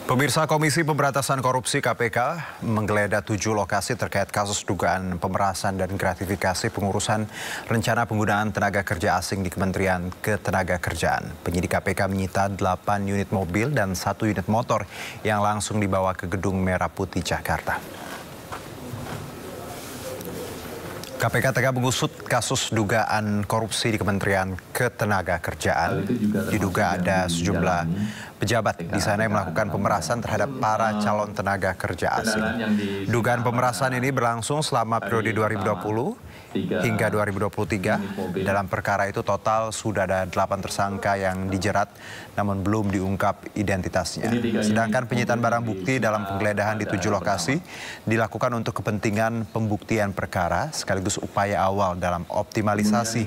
Pemirsa, Komisi Pemberantasan Korupsi (KPK) menggeledah 7 lokasi terkait kasus dugaan pemerasan dan gratifikasi pengurusan rencana penggunaan tenaga kerja asing di Kementerian Ketenagakerjaan. Penyidik KPK menyita 8 unit mobil dan 1 unit motor yang langsung dibawa ke Gedung Merah Putih, Jakarta. KPK tengah mengusut kasus dugaan korupsi di Kementerian Ketenagakerjaan. Diduga ada sejumlah pejabat di sana yang melakukan pemerasan terhadap para calon tenaga kerja asing. Dugaan pemerasan ini berlangsung selama periode 2020 hingga 2023. Dalam perkara itu total sudah ada 8 tersangka yang dijerat namun belum diungkap identitasnya. Sedangkan penyitaan barang bukti dalam penggeledahan di 7 lokasi dilakukan untuk kepentingan pembuktian perkara sekaligus upaya awal dalam optimalisasi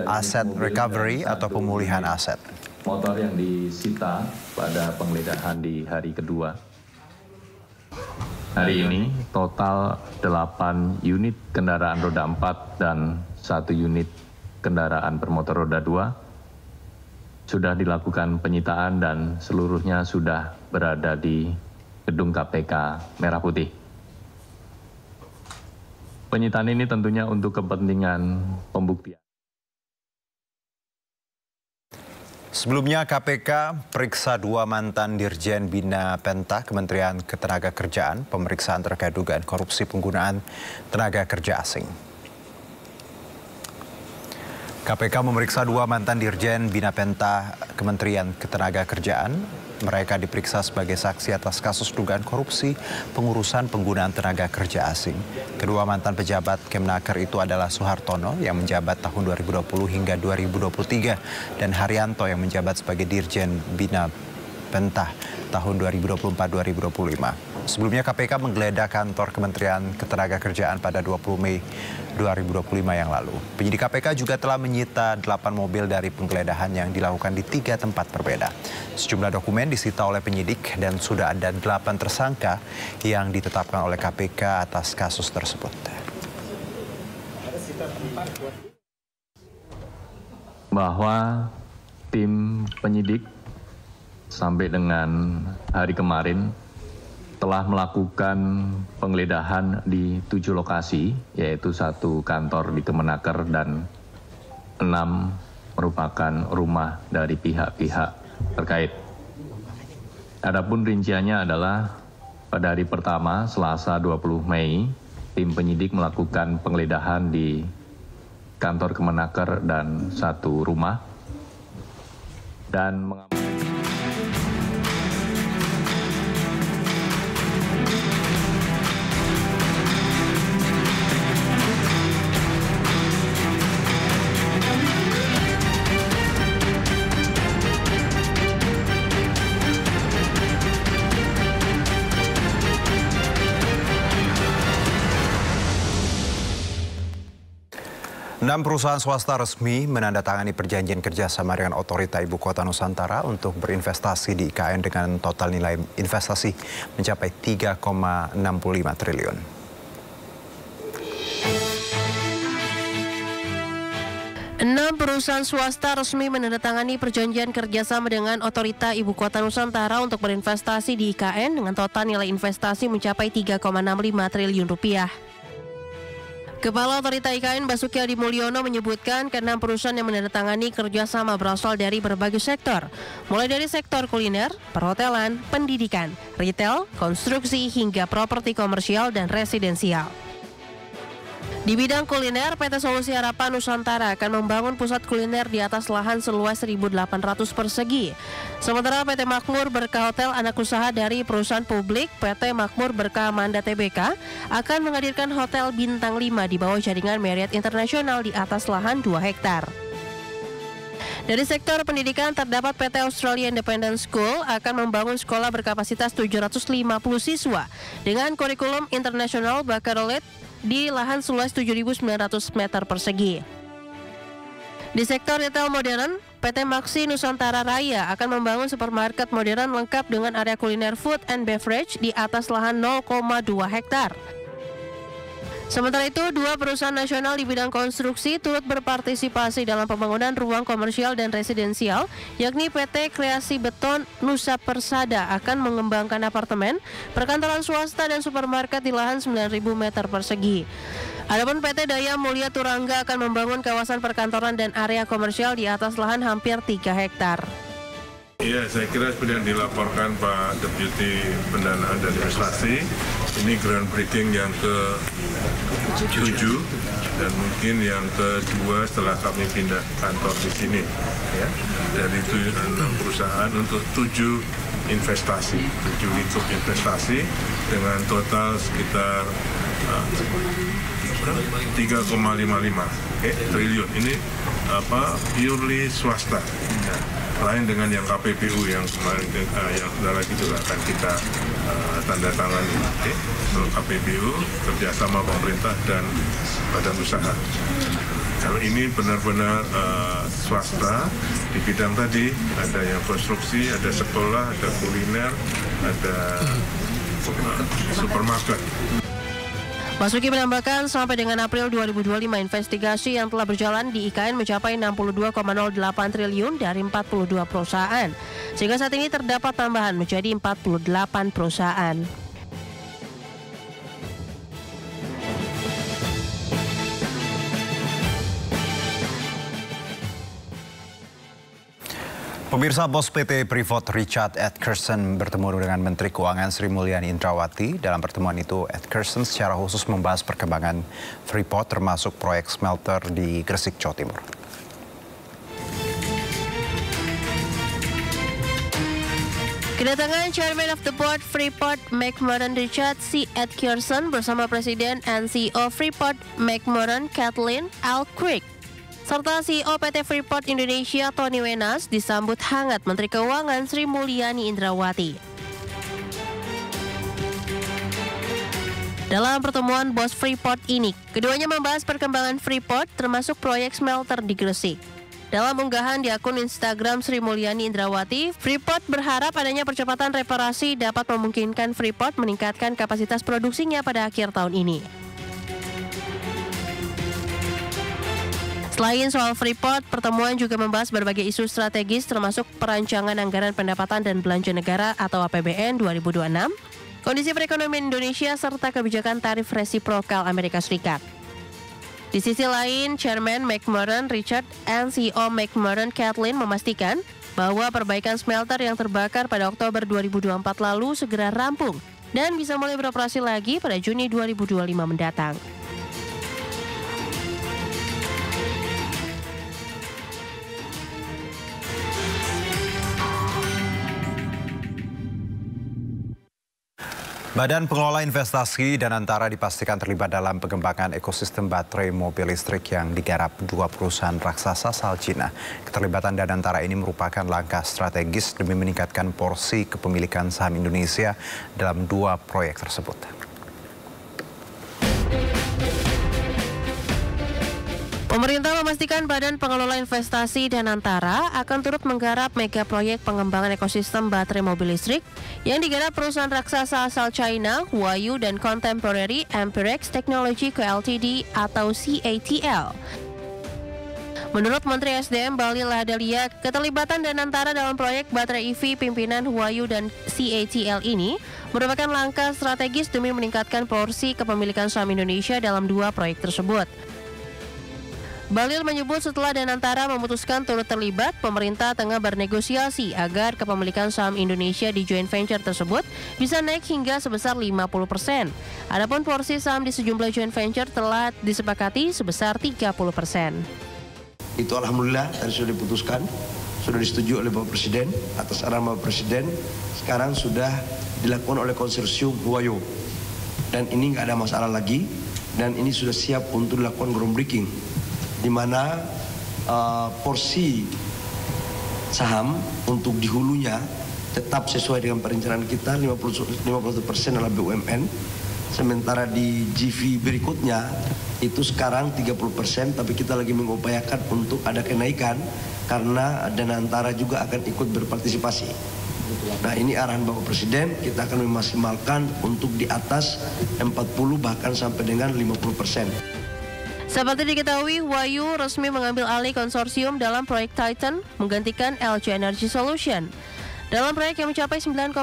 aset recovery atau pemulihan aset. Motor yang disita pada penggeledahan di hari kedua. Hari ini total 8 unit kendaraan roda 4 dan 1 unit kendaraan bermotor roda 2 sudah dilakukan penyitaan dan seluruhnya sudah berada di Gedung KPK Merah Putih. Penyitaan ini tentunya untuk kepentingan pembuktian. Sebelumnya KPK periksa 2 mantan Dirjen Bina Penta Kementerian Ketenagakerjaan pemeriksaan terkait dugaan korupsi penggunaan tenaga kerja asing. KPK memeriksa 2 mantan Dirjen Bina Penta Kementerian Ketenagakerjaan. Mereka diperiksa sebagai saksi atas kasus dugaan korupsi pengurusan penggunaan tenaga kerja asing. Kedua mantan pejabat Kemnaker itu adalah Suhartono yang menjabat tahun 2020 hingga 2023 dan Haryanto yang menjabat sebagai Dirjen Bina Penta tahun 2024-2025. Sebelumnya KPK menggeledah kantor Kementerian Ketenagakerjaan pada 20 Mei 2025 yang lalu. Penyidik KPK juga telah menyita 8 mobil dari penggeledahan yang dilakukan di 3 tempat berbeda. Sejumlah dokumen disita oleh penyidik dan sudah ada 8 tersangka yang ditetapkan oleh KPK atas kasus tersebut. Bahwa tim penyidik sampai dengan hari kemarin telah melakukan penggeledahan di 7 lokasi, yaitu 1 kantor di Kemenaker dan 6 merupakan rumah dari pihak-pihak terkait. Adapun rinciannya adalah pada hari pertama, Selasa 20 Mei, tim penyidik melakukan penggeledahan di kantor Kemenaker dan 1 rumah dan mengamankan 6 perusahaan swasta resmi menandatangani perjanjian kerjasama dengan Otorita Ibu Kota Nusantara untuk berinvestasi di IKN dengan total nilai investasi mencapai 3,65 triliun. 6 perusahaan swasta resmi menandatangani perjanjian kerjasama dengan Otorita Ibu Kota Nusantara untuk berinvestasi di IKN dengan total nilai investasi mencapai 3,65 triliun rupiah. Kepala Otorita IKN Basuki Hadi Mulyono menyebutkan ke-6 perusahaan yang menandatangani kerjasama berasal dari berbagai sektor, mulai dari sektor kuliner, perhotelan, pendidikan, retail, konstruksi, hingga properti komersial dan residensial. Di bidang kuliner, PT Solusi Harapan Nusantara akan membangun pusat kuliner di atas lahan seluas 1.800 persegi. Sementara PT Makmur Berkah Hotel anak usaha dari perusahaan publik PT Makmur Berkah Manda Tbk akan menghadirkan hotel bintang 5 di bawah jaringan Marriott Internasional di atas lahan 2 hektar. Dari sektor pendidikan terdapat PT Australia Independent School akan membangun sekolah berkapasitas 750 siswa dengan kurikulum internasional baccalaureate di lahan seluas 7.900 meter persegi. Di sektor retail modern, PT Maxi Nusantara Raya akan membangun supermarket modern lengkap dengan area kuliner food and beverage di atas lahan 0,2 hektar. Sementara itu, dua perusahaan nasional di bidang konstruksi turut berpartisipasi dalam pembangunan ruang komersial dan residensial, yakni PT Kreasi Beton Nusa Persada akan mengembangkan apartemen, perkantoran swasta dan supermarket di lahan 9.000 meter persegi. Adapun PT Daya Mulia Turangga akan membangun kawasan perkantoran dan area komersial di atas lahan hampir 3 hektar. Iya, saya kira seperti yang dilaporkan Pak Deputi Pendanaan dan Investasi, ini groundbreaking yang ke-7 dan mungkin yang kedua setelah kami pindah kantor di sini. Ya. Dari 6 perusahaan untuk 7 investasi, 7 lingkup investasi dengan total sekitar 3,55 triliun. Ini purely swasta. Ya. Lain dengan yang KPBU yang kemarin yang sudah lagi juga akan kita tanda tangani. Untuk KPBU kerjasama pemerintah dan badan usaha. Kalau ini benar-benar swasta di bidang tadi, ada yang konstruksi, ada sekolah, ada kuliner, ada supermarket. Basuki menambahkan sampai dengan April 2025 investigasi yang telah berjalan di IKN mencapai 62,08 triliun dari 42 perusahaan. Sehingga saat ini terdapat tambahan menjadi 48 perusahaan. Pemirsa, Bos PT Freeport Richard Edgerson bertemu dengan Menteri Keuangan Sri Mulyani Indrawati. Dalam pertemuan itu, Edgerson secara khusus membahas perkembangan Freeport termasuk proyek smelter di Gresik, Jawa Timur. Kedatangan Chairman of the Board Freeport McMoran Richard C. Edgerson bersama Presiden and CEO Freeport McMoran Kathleen L. Crick serta CEO PT Freeport Indonesia Tony Wenas disambut hangat Menteri Keuangan Sri Mulyani Indrawati. Dalam pertemuan bos Freeport ini, keduanya membahas perkembangan Freeport termasuk proyek smelter di Gresik. Dalam unggahan di akun Instagram Sri Mulyani Indrawati, Freeport berharap adanya percepatan reparasi dapat memungkinkan Freeport meningkatkan kapasitas produksinya pada akhir tahun ini. Selain soal Freeport, pertemuan juga membahas berbagai isu strategis termasuk perancangan anggaran pendapatan dan belanja negara atau APBN 2026, kondisi perekonomian Indonesia serta kebijakan tarif resiprokal Amerika Serikat. Di sisi lain, Chairman McMoran Richard and CEO McMoran Kathleen memastikan bahwa perbaikan smelter yang terbakar pada Oktober 2024 lalu segera rampung dan bisa mulai beroperasi lagi pada Juni 2025 mendatang. Badan Pengelola Investasi Danantara dipastikan terlibat dalam pengembangan ekosistem baterai mobil listrik yang digarap dua perusahaan raksasa asal Cina. Keterlibatan Danantara ini merupakan langkah strategis demi meningkatkan porsi kepemilikan saham Indonesia dalam dua proyek tersebut. Pemerintah memastikan Badan Pengelola Investasi Danantara akan turut menggarap mega proyek pengembangan ekosistem baterai mobil listrik yang digarap perusahaan raksasa asal China, Huayu dan Contemporary Amperex Technology Co. Ltd atau CATL. Menurut Menteri SDM Bahlil Lahadalia, keterlibatan Danantara dalam proyek baterai EV pimpinan Huayu dan CATL ini merupakan langkah strategis demi meningkatkan porsi kepemilikan saham Indonesia dalam dua proyek tersebut. Bahlil menyebut setelah Danantara memutuskan turut terlibat, pemerintah tengah bernegosiasi agar kepemilikan saham Indonesia di joint venture tersebut bisa naik hingga sebesar 50%. Adapun porsi saham di sejumlah joint venture telah disepakati sebesar 30%. Itu alhamdulillah tadi sudah diputuskan, sudah disetujui oleh Bapak Presiden, atas arahan Bapak Presiden, sekarang sudah dilakukan oleh konsorsium Huayu. Dan ini nggak ada masalah lagi, dan ini sudah siap untuk dilakukan groundbreaking, di mana porsi saham untuk di hulunya tetap sesuai dengan perencanaan kita 50% adalah BUMN, sementara di GV berikutnya itu sekarang 30%, tapi kita lagi mengupayakan untuk ada kenaikan karena Danantara juga akan ikut berpartisipasi. Nah, ini arahan Bapak Presiden, kita akan memaksimalkan untuk di atas 40 bahkan sampai dengan 50%. Seperti diketahui, Wayu resmi mengambil alih konsorsium dalam proyek Titan menggantikan LG Energy Solution. Dalam proyek yang mencapai 9,8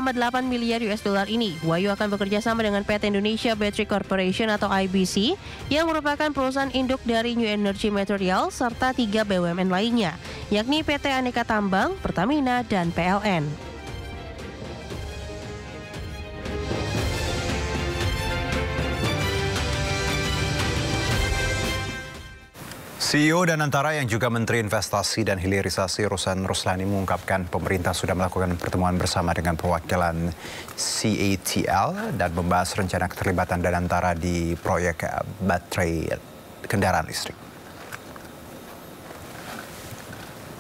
miliar US dollar ini, Wayu akan bekerja sama dengan PT Indonesia Battery Corporation atau IBC yang merupakan perusahaan induk dari New Energy Material serta 3 BUMN lainnya, yakni PT Aneka Tambang, Pertamina, dan PLN. CEO Danantara yang juga Menteri Investasi dan Hilirisasi Ruslan Ruslani mengungkapkan pemerintah sudah melakukan pertemuan bersama dengan perwakilan CATL dan membahas rencana keterlibatan Danantara di proyek baterai kendaraan listrik.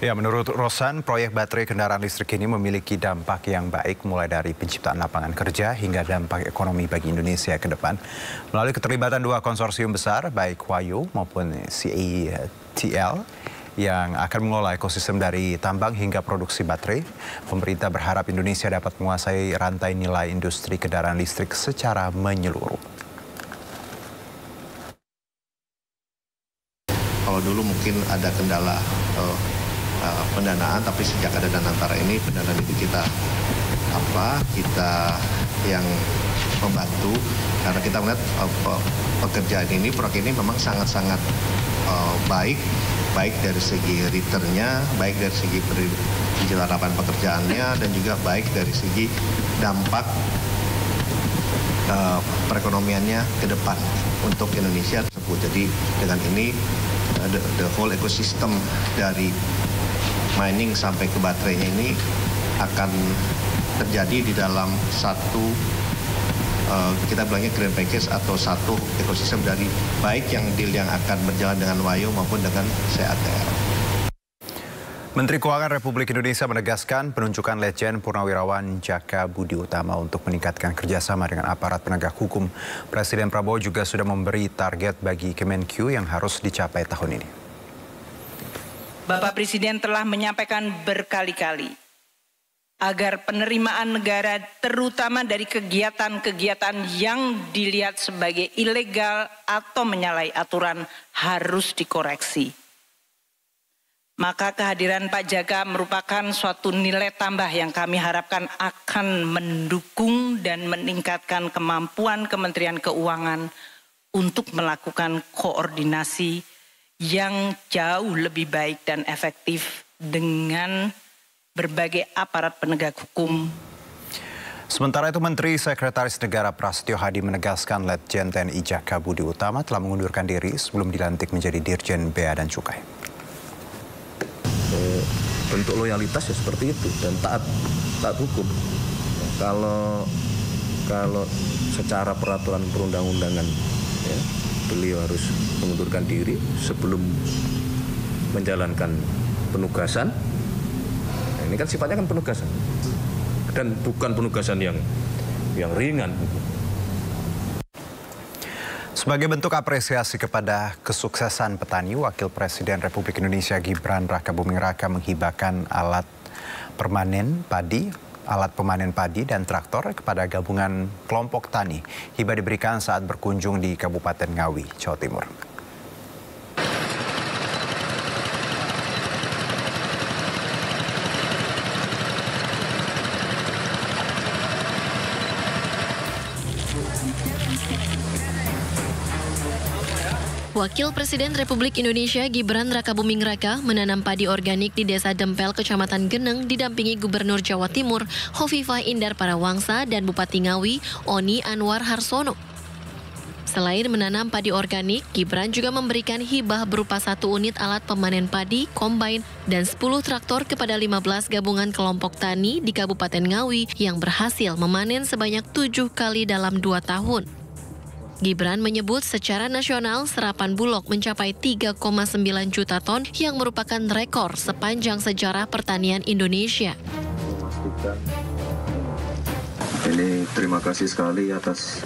Ya, menurut Rosan, proyek baterai kendaraan listrik ini memiliki dampak yang baik mulai dari penciptaan lapangan kerja hingga dampak ekonomi bagi Indonesia ke depan. Melalui keterlibatan 2 konsorsium besar, baik Wayu maupun CATL, yang akan mengelola ekosistem dari tambang hingga produksi baterai, pemerintah berharap Indonesia dapat menguasai rantai nilai industri kendaraan listrik secara menyeluruh. Kalau dulu mungkin ada kendala pendanaan, tapi sejak ada Danantara ini pendanaan itu kita yang membantu, karena kita melihat pekerjaan ini, proyek ini memang sangat-sangat baik dari segi returnnya, baik dari segi penciptaan lapangan pekerjaannya, dan juga baik dari segi dampak perekonomiannya ke depan untuk Indonesia tersebut. Jadi dengan ini the whole ecosystem dari mining sampai ke baterainya ini akan terjadi di dalam satu kita bilangnya grand package atau satu ekosistem dari baik yang deal yang akan berjalan dengan Wayu maupun dengan CATL. Menteri Keuangan Republik Indonesia menegaskan penunjukan Letjen Purnawirawan Jaka Budi Utama untuk meningkatkan kerjasama dengan aparat penegak hukum. Presiden Prabowo juga sudah memberi target bagi Kemenq yang harus dicapai tahun ini. Bapak Presiden telah menyampaikan berkali-kali agar penerimaan negara terutama dari kegiatan-kegiatan yang dilihat sebagai ilegal atau menyalahi aturan harus dikoreksi. Maka kehadiran Pak Jaka merupakan suatu nilai tambah yang kami harapkan akan mendukung dan meningkatkan kemampuan Kementerian Keuangan untuk melakukan koordinasi yang jauh lebih baik dan efektif dengan berbagai aparat penegak hukum. Sementara itu, Menteri Sekretaris Negara Prasetyo Hadi menegaskan Letjen TNI Jaka Budi Utama telah mengundurkan diri sebelum dilantik menjadi Dirjen Bea dan Cukai. Bentuk loyalitas ya seperti itu dan taat hukum. Kalau secara peraturan perundang-undangan ya, beliau harus mengundurkan diri sebelum menjalankan penugasan. Nah, ini kan sifatnya kan penugasan dan bukan penugasan yang ringan. Sebagai bentuk apresiasi kepada kesuksesan petani, Wakil Presiden Republik Indonesia Gibran Rakabuming Raka menghibahkan alat pemanen padi dan traktor kepada gabungan kelompok tani. Hibah diberikan saat berkunjung di Kabupaten Ngawi, Jawa Timur. Wakil Presiden Republik Indonesia Gibran Rakabuming Raka menanam padi organik di Desa Dempel, Kecamatan Geneng didampingi Gubernur Jawa Timur Hovifah Indar Parawangsa dan Bupati Ngawi Oni Anwar Harsono. Selain menanam padi organik, Gibran juga memberikan hibah berupa 1 unit alat pemanen padi, kombain, dan 10 traktor kepada 15 gabungan kelompok tani di Kabupaten Ngawi yang berhasil memanen sebanyak 7 kali dalam 2 tahun. Gibran menyebut secara nasional serapan Bulog mencapai 3,9 juta ton yang merupakan rekor sepanjang sejarah pertanian Indonesia. Ini terima kasih sekali atas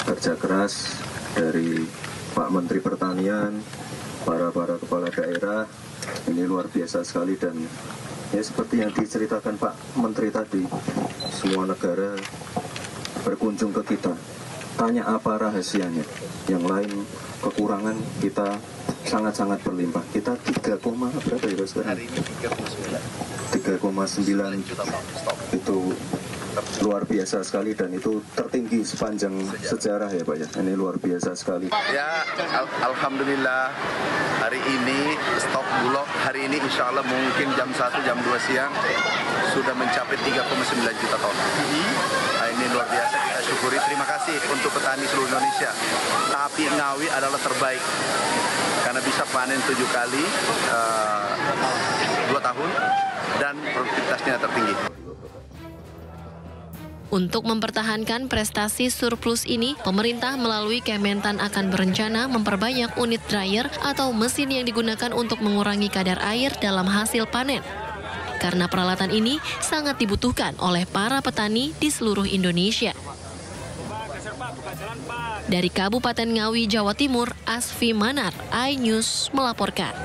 kerja keras dari Pak Menteri Pertanian, para kepala daerah. Ini luar biasa sekali dan Ya seperti yang diceritakan Pak Menteri tadi, semua negara berkunjung ke kita, tanya apa rahasianya. Yang lain kekurangan kita sangat-sangat berlimpah. Kita 3, berapa ya sekarang? Hari ini 3,9 itu luar biasa sekali dan itu tertinggi sepanjang sejarah ya Pak ya. Ini luar biasa sekali. Ya, alhamdulillah hari ini stok Bulog hari ini insya Allah mungkin jam 1, jam 2 siang sudah mencapai 3,9 juta ton. Nah, ini luar biasa, kita syukuri, terima kasih untuk petani seluruh Indonesia. Tapi Ngawi adalah terbaik karena bisa panen 7 kali 2 tahun dan produktivitasnya tertinggi. Untuk mempertahankan prestasi surplus ini, pemerintah melalui Kementan akan berencana memperbanyak unit dryer atau mesin yang digunakan untuk mengurangi kadar air dalam hasil panen. Karena peralatan ini sangat dibutuhkan oleh para petani di seluruh Indonesia. Dari Kabupaten Ngawi, Jawa Timur, Asfi Manar, iNews melaporkan.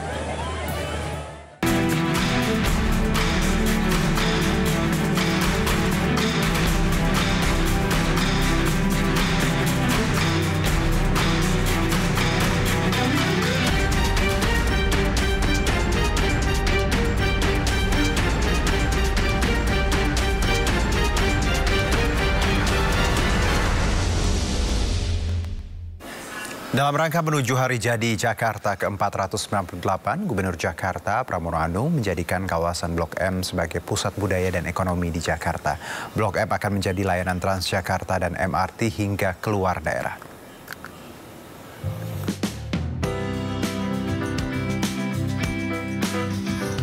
Dalam rangka menuju Hari Jadi Jakarta ke-498, Gubernur Jakarta Pramono Anung menjadikan kawasan Blok M sebagai pusat budaya dan ekonomi di Jakarta. Blok M akan menjadi layanan Transjakarta dan MRT hingga keluar daerah.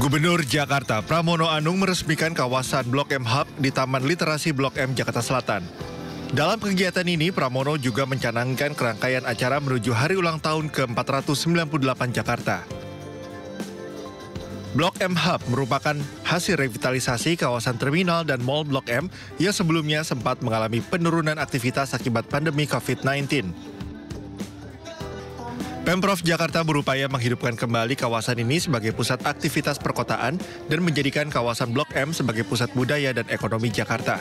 Gubernur Jakarta Pramono Anung meresmikan kawasan Blok M Hub di Taman Literasi Blok M Jakarta Selatan. Dalam kegiatan ini, Pramono juga mencanangkan kerangkaian acara menuju hari ulang tahun ke-498 Jakarta. Blok M Hub merupakan hasil revitalisasi kawasan terminal dan mal Blok M yang sebelumnya sempat mengalami penurunan aktivitas akibat pandemi COVID-19. Pemprov Jakarta berupaya menghidupkan kembali kawasan ini sebagai pusat aktivitas perkotaan dan menjadikan kawasan Blok M sebagai pusat budaya dan ekonomi Jakarta.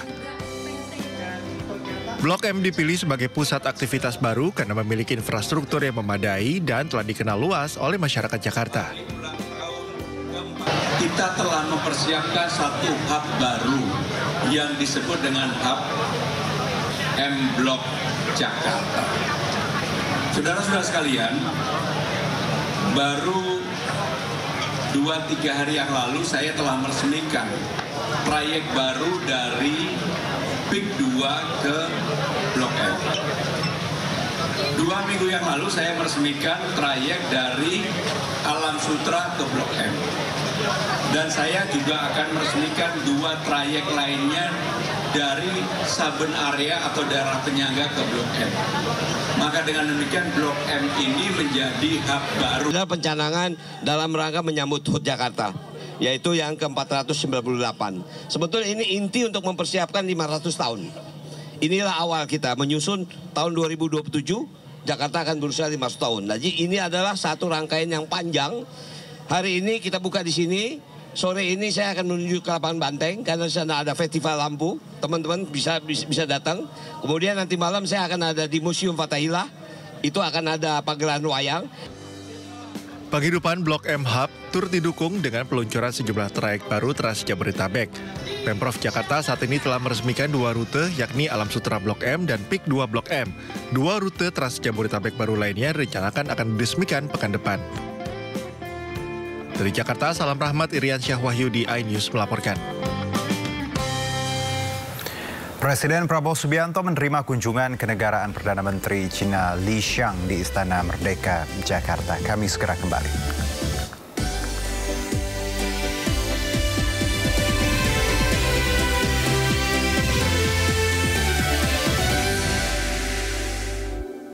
Blok M dipilih sebagai pusat aktivitas baru karena memiliki infrastruktur yang memadai dan telah dikenal luas oleh masyarakat Jakarta. Kita telah mempersiapkan satu hub baru yang disebut dengan hub M Blok Jakarta. Saudara-saudara sekalian, baru 2-3 hari yang lalu saya telah meresmikan trayek baru dari PIK 2 ke Blok M. 2 minggu yang lalu saya meresmikan trayek dari Alam Sutra ke Blok M. Dan saya juga akan meresmikan 2 trayek lainnya dari Saben area atau daerah penyangga ke Blok M. Maka dengan demikian Blok M ini menjadi hub baru. Ada pencanangan dalam rangka menyambut HUT Jakarta, yaitu yang ke-498. Sebetulnya ini inti untuk mempersiapkan 500 tahun. Inilah awal kita menyusun tahun 2027, Jakarta akan berusia 500 tahun. Jadi ini adalah satu rangkaian yang panjang. Hari ini kita buka di sini. Sore ini saya akan menuju ke lapangan Banteng karena di sana ada festival lampu. Teman-teman bisa datang. Kemudian nanti malam saya akan ada di Museum Fathahillah. Itu akan ada pagelaran wayang. Penghidupan Blok M Hub turut didukung dengan peluncuran sejumlah trayek baru Trans Jabodetabek. Pemprov Jakarta saat ini telah meresmikan 2 rute yakni Alam Sutra Blok M dan PIK 2 Blok M. 2 rute Trans Jabodetabek baru lainnya direncanakan akan diresmikan pekan depan. Dari Jakarta, Salam Rahmat, Irian Syah Wahyudi, iNews melaporkan. Presiden Prabowo Subianto menerima kunjungan kenegaraan Perdana Menteri China Li Qiang di Istana Merdeka, Jakarta. Kami segera kembali.